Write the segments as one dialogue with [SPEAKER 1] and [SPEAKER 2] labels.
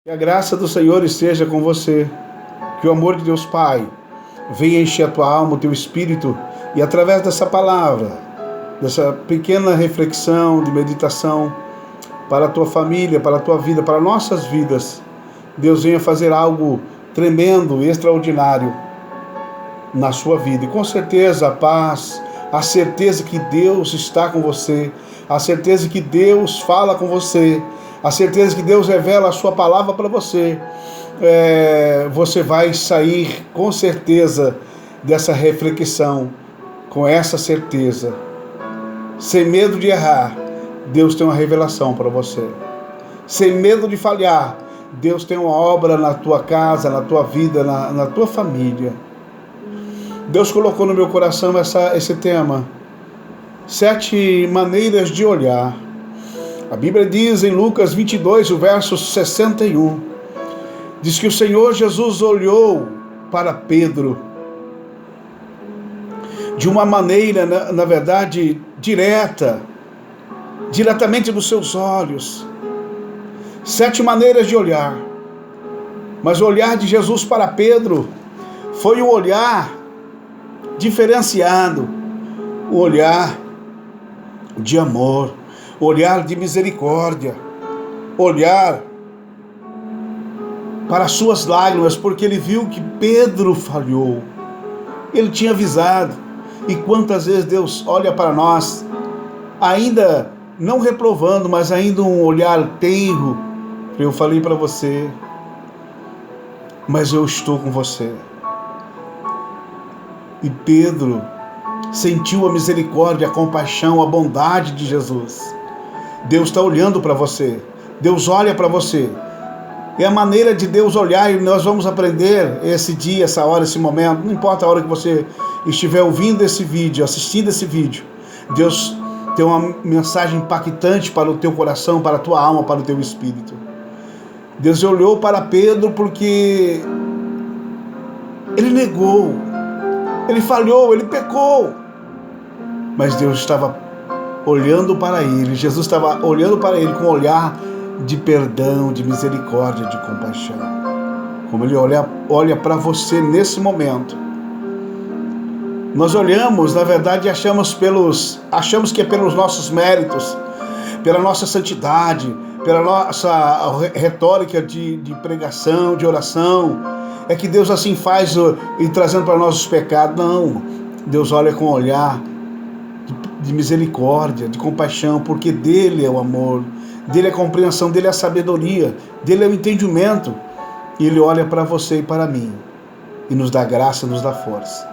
[SPEAKER 1] Que a graça do Senhor esteja com você. Que o amor de Deus Pai venha encher a tua alma, o teu espírito, e através dessa palavra, dessa pequena reflexão de meditação para a tua família, para a tua vida, para nossas vidas, Deus venha fazer algo tremendo, extraordinário na sua vida. E com certeza a paz, a certeza que Deus está com você, a certeza que Deus fala com você, a certeza que Deus revela a sua palavra para você, você vai sair com certeza dessa reflexão, com essa certeza, sem medo de errar. Deus tem uma revelação para você. Sem medo de falhar, Deus tem uma obra na tua casa, na tua vida, na tua família. Deus colocou no meu coração esse tema: 7 maneiras de olhar. A Bíblia diz em Lucas 22, o verso 61, diz que o Senhor Jesus olhou para Pedro de uma maneira, na verdade, diretamente dos seus olhos. 7 maneiras de olhar. Mas o olhar de Jesus para Pedro foi um olhar diferenciado, um olhar de amor, olhar de misericórdia, olhar para as suas lágrimas, porque ele viu que Pedro falhou. Ele tinha avisado. E quantas vezes Deus olha para nós, ainda não reprovando, mas ainda um olhar tenro. Eu falei para você, mas eu estou com você. E Pedro sentiu a misericórdia, a compaixão, a bondade de Jesus. Deus está olhando para você. Deus olha para você. É a maneira de Deus olhar, e nós vamos aprender esse dia, essa hora, esse momento. Não importa a hora que você estiver ouvindo esse vídeo, assistindo esse vídeo. Deus tem uma mensagem impactante para o teu coração, para a tua alma, para o teu espírito. Deus olhou para Pedro porque ele negou, ele falhou, ele pecou. Mas Deus estava olhando para ele, Jesus estava olhando para ele com um olhar de perdão, de misericórdia, de compaixão. Como ele olha para você nesse momento. Nós olhamos, na verdade, achamos que é pelos nossos méritos, pela nossa santidade, pela nossa retórica de pregação, de oração, é que Deus assim faz e trazendo para nós os pecados. Não, Deus olha com um olhar de misericórdia, de compaixão, porque dele é o amor, dele é a compreensão, dele é a sabedoria, dele é o entendimento. E ele olha para você e para mim e nos dá graça, nos dá força.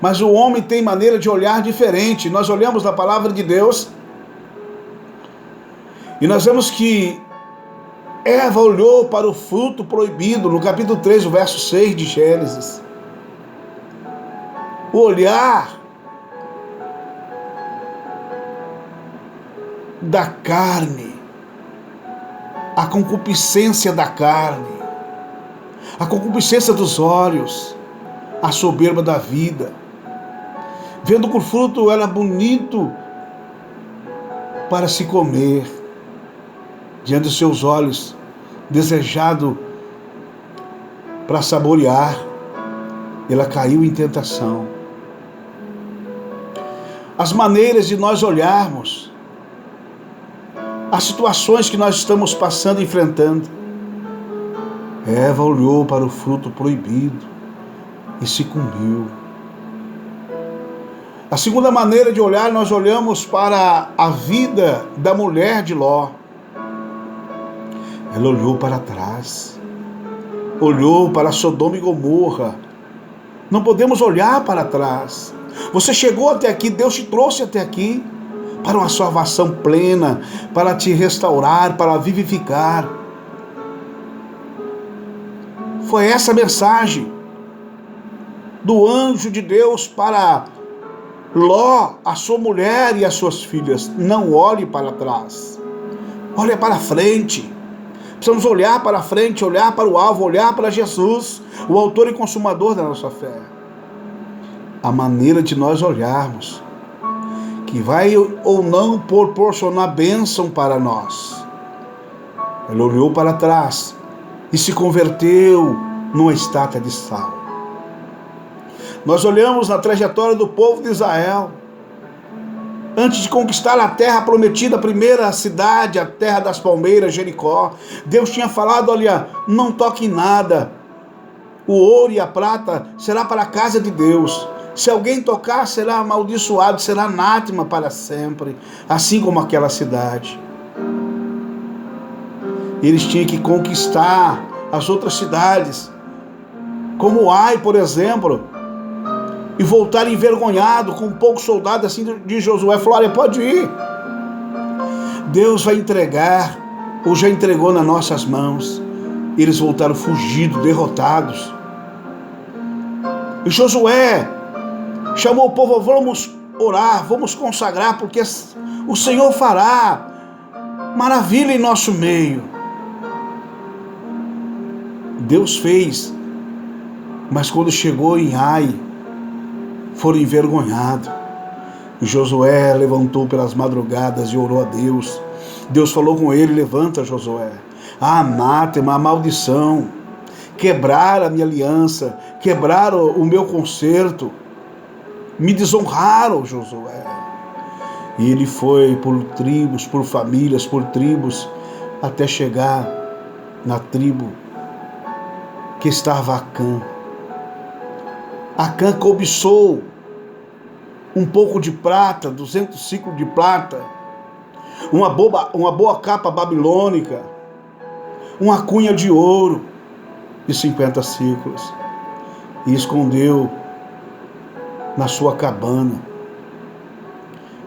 [SPEAKER 1] Mas o homem tem maneira de olhar diferente. Nós olhamos na palavra de Deus e nós vemos que Eva olhou para o fruto proibido, no capítulo 3, o verso 6 de Gênesis. O olhar da carne, a concupiscência da carne, a concupiscência dos olhos, a soberba da vida. Vendo que o fruto era bonito para se comer, diante dos seus olhos, desejado para saborear, ela caiu em tentação. As maneiras de nós olharmos as situações que nós estamos passando, enfrentando. Eva olhou para o fruto proibido e se comeu. A segunda maneira de olhar, nós olhamos para a vida da mulher de Ló. Ela olhou para trás, olhou para Sodoma e Gomorra. Não podemos olhar para trás. Você chegou até aqui, Deus te trouxe até aqui para uma salvação plena, para te restaurar, para vivificar. Foi essa a mensagem do anjo de Deus para Ló, a sua mulher e as suas filhas. Não olhe para trás, olhe para frente. Precisamos olhar para frente, olhar para o alvo, olhar para Jesus, o autor e consumador da nossa fé. A maneira de nós olharmos, que vai ou não proporcionar bênção para nós, Ela olhou para trás e se converteu numa estátua de sal. Nós olhamos na trajetória do povo de Israel. Antes de conquistar a terra prometida, a primeira cidade, a terra das palmeiras, Jericó, Deus tinha falado, olha, não toque em nada. O ouro e a prata será para a casa de Deus. Se alguém tocar, será amaldiçoado, será anátema para sempre, assim como aquela cidade. Eles tinham que conquistar as outras cidades, como Ai, por exemplo, e voltar envergonhado com poucos soldados, assim de Josué. Falou, olha, pode ir. Deus vai entregar, ou já entregou nas nossas mãos. Eles voltaram fugidos, derrotados. E Josué chamou o povo, vamos orar, vamos consagrar, porque o Senhor fará maravilha em nosso meio. Deus fez, mas quando chegou em Ai, foram envergonhados. Josué levantou pelas madrugadas e orou a Deus. Deus falou com ele, levanta, Josué. A anátema, a maldição, quebrar a minha aliança, quebrar o meu concerto, me desonraram, Josué. E ele foi por tribos, por famílias, por tribos, até chegar na tribo que estava Acã. Acã cobiçou um pouco de prata, 200 ciclos de prata, uma boa capa babilônica, uma cunha de ouro e 50 ciclos, e escondeu na sua cabana.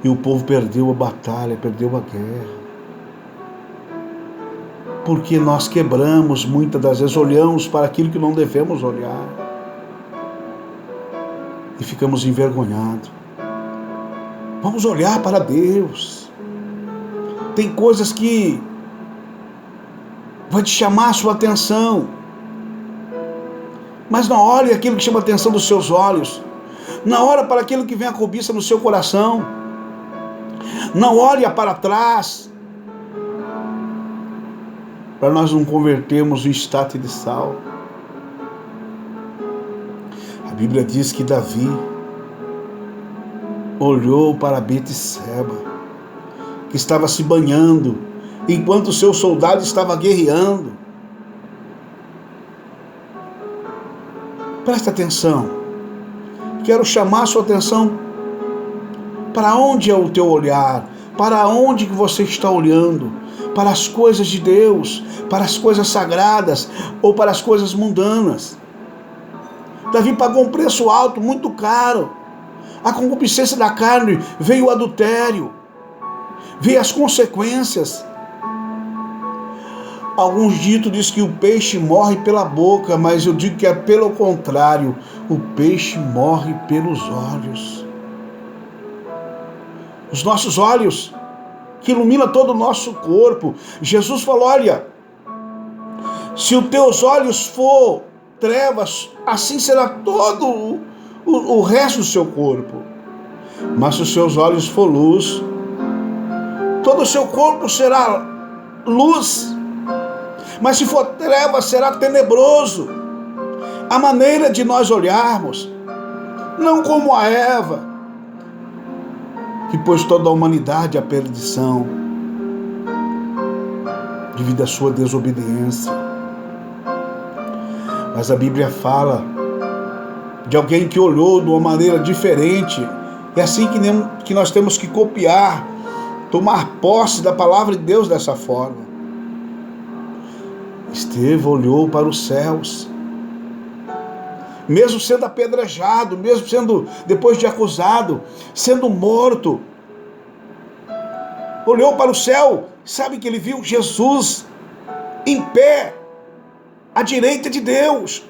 [SPEAKER 1] E o povo perdeu a batalha, perdeu a guerra. Porque nós quebramos, muitas das vezes olhamos para aquilo que não devemos olhar e ficamos envergonhados. Vamos olhar para Deus. Tem coisas que vai te chamar a sua atenção, mas não olhe aquilo que chama a atenção dos seus olhos. Não olhe para aquilo que vem a cobiça no seu coração. Não olhe para trás, para nós não convertermos o estátua de sal. A Bíblia diz que Davi olhou para Betseba, que estava se banhando, enquanto o seu soldado estava guerreando. Presta atenção. Quero chamar a sua atenção. Para onde é o teu olhar? Para onde que você está olhando? Para as coisas de Deus, para as coisas sagradas ou para as coisas mundanas? Davi pagou um preço alto, muito caro. A concupiscência da carne, veio o adultério, veio as consequências. Alguns ditos dizem que o peixe morre pela boca, mas eu digo que é pelo contrário, o peixe morre pelos olhos. Os nossos olhos, que ilumina todo o nosso corpo. Jesus falou, olha, se os teus olhos for trevas, assim será todo o resto do seu corpo. Mas se os seus olhos for luz, todo o seu corpo será luz. Mas se for trevas, será tenebroso. A maneira de nós olharmos, não como a Eva, que pôs toda a humanidade à perdição devido à sua desobediência. Mas a Bíblia fala de alguém que olhou de uma maneira diferente. É assim que nós temos que copiar, tomar posse da palavra de Deus dessa forma. Estevão olhou para os céus, mesmo sendo apedrejado, mesmo sendo, depois de acusado, sendo morto, olhou para o céu. Sabe que ele viu Jesus em pé, à direita de Deus.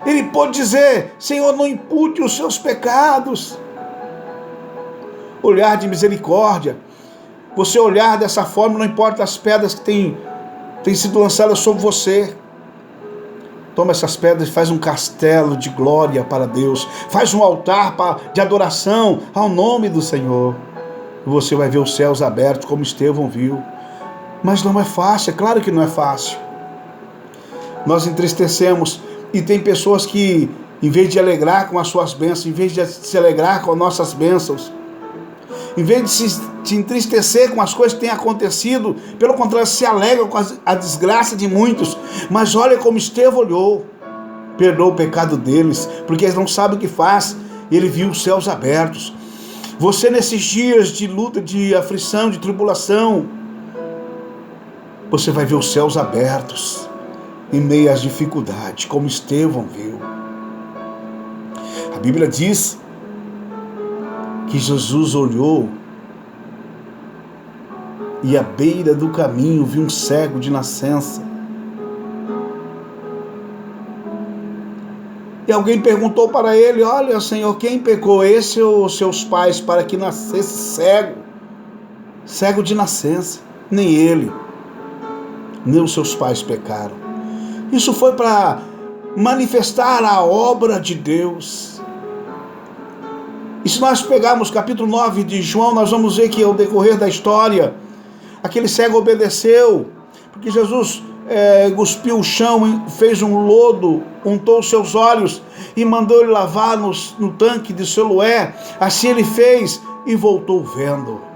[SPEAKER 1] Ele pôde dizer, Senhor, não impute os seus pecados. Olhar de misericórdia. Você olhar dessa forma, não importa as pedras que têm sido lançadas sobre você. Toma essas pedras e faz um castelo de glória para Deus. Faz um altar de adoração ao nome do Senhor. E você vai ver os céus abertos, como Estevão viu. Mas não é fácil, é claro que não é fácil. Nós entristecemos, e tem pessoas que, em vez de alegrar com as suas bênçãos, em vez de se alegrar com as nossas bênçãos, em vez de se entristecer com as coisas que têm acontecido, pelo contrário, se alegram com a desgraça de muitos. Mas olha como Estevão olhou, perdoou o pecado deles, porque eles não sabem o que faz. Ele viu os céus abertos. Você, nesses dias de luta, de aflição, de tribulação, você vai ver os céus abertos em meio às dificuldades, como Estevão viu. A Bíblia diz que Jesus olhou e à beira do caminho viu um cego de nascença. E alguém perguntou para ele: olha, Senhor, quem pecou, esse ou seus pais, para que nascesse cego? Cego de nascença. Nem ele, nem os seus pais pecaram. Isso foi para manifestar a obra de Deus. E se nós pegarmos capítulo 9 de João, nós vamos ver que ao decorrer da história, aquele cego obedeceu, porque Jesus cuspiu o chão, fez um lodo, untou os seus olhos e mandou ele lavar no tanque de Siloé. Assim ele fez e voltou vendo.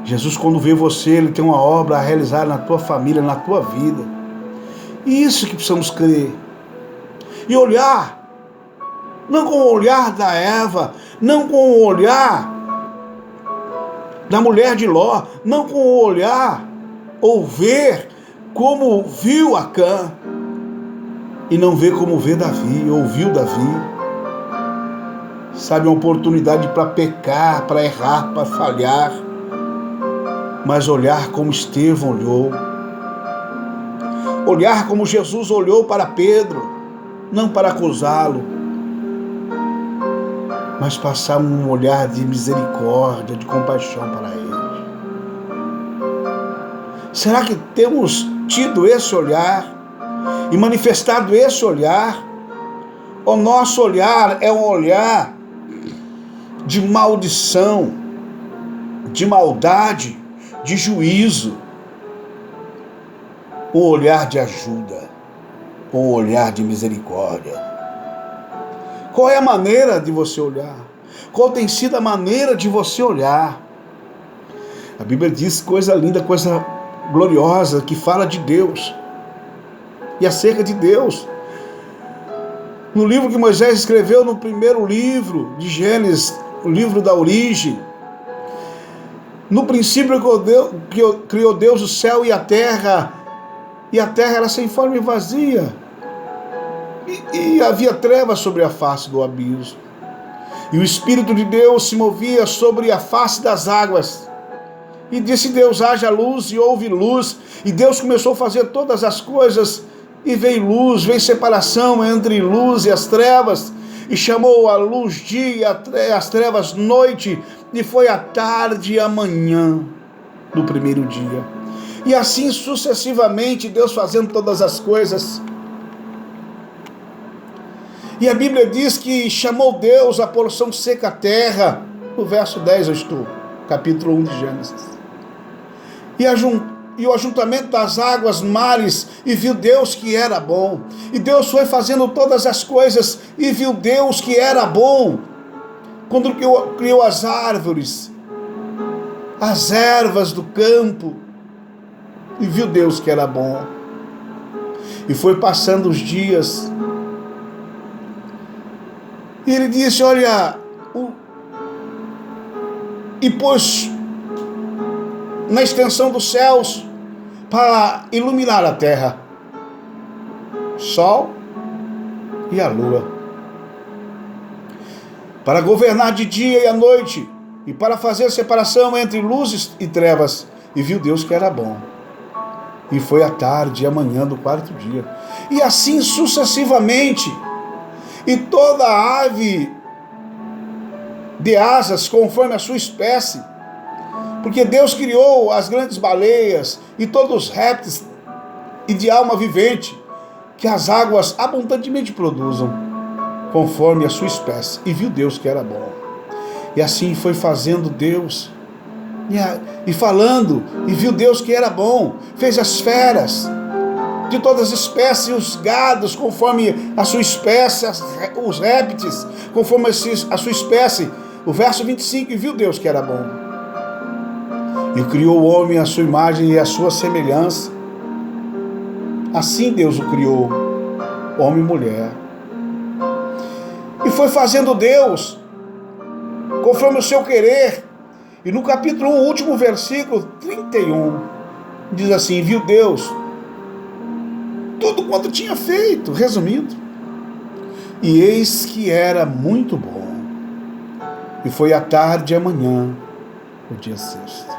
[SPEAKER 1] Jesus, quando vê você, ele tem uma obra a realizar na tua família, na tua vida. E isso que precisamos crer. E olhar, não com o olhar da Eva, não com o olhar da mulher de Ló, não com o olhar ou ver como viu Acã, e não ver como vê Davi, ouviu Davi. Sabe, uma oportunidade para pecar, para errar, para falhar, mas olhar como Estevão olhou, olhar como Jesus olhou para Pedro, não para acusá-lo, mas passar um olhar de misericórdia, de compaixão para ele. Será que temos tido esse olhar e manifestado esse olhar? O nosso olhar é um olhar de maldição, de maldade, de juízo, o olhar de ajuda, o olhar de misericórdia. Qual é a maneira de você olhar? Qual tem sido a maneira de você olhar? A Bíblia diz coisa linda, coisa gloriosa, que fala de Deus e acerca de Deus. No livro que Moisés escreveu, no primeiro livro de Gênesis, o livro da origem, no princípio criou Deus o céu e a terra era sem forma e vazia, e havia trevas sobre a face do abismo, e o Espírito de Deus se movia sobre a face das águas. E disse Deus: haja luz, e houve luz. E Deus começou a fazer todas as coisas, e veio luz, veio separação entre luz e as trevas, e chamou a luz dia e as trevas noite, e foi a tarde e a manhã do primeiro dia. E assim sucessivamente, Deus fazendo todas as coisas. E a Bíblia diz que chamou Deus a porção seca a terra. No verso 10 eu estou, capítulo 1 de Gênesis. E o ajuntamento das águas, mares, e viu Deus que era bom. E Deus foi fazendo todas as coisas, e viu Deus que era bom. Quando criou as árvores, as ervas do campo, e viu Deus que era bom. E foi passando os dias, e ele disse: olha, e pôs na extensão dos céus para iluminar a terra, sol e a lua, para governar de dia e à noite, e para fazer separação entre luzes e trevas. E viu Deus que era bom. E foi a tarde e a manhã do quarto dia. E assim sucessivamente. E toda ave de asas conforme a sua espécie. Porque Deus criou as grandes baleias e todos os répteis e de alma vivente, que as águas abundantemente produzam, conforme a sua espécie. E viu Deus que era bom. E assim foi fazendo Deus e falando, e viu Deus que era bom, fez as feras de todas as espécies, os gados conforme a sua espécie, os répteis conforme a sua espécie. O verso 25, e viu Deus que era bom. E criou o homem à sua imagem e à sua semelhança. Assim Deus o criou, homem e mulher. E foi fazendo Deus conforme o seu querer. E no capítulo 1, último versículo 31, diz assim: viu Deus tudo quanto tinha feito, resumindo, e eis que era muito bom. E foi a tarde e amanhã, o dia sexto.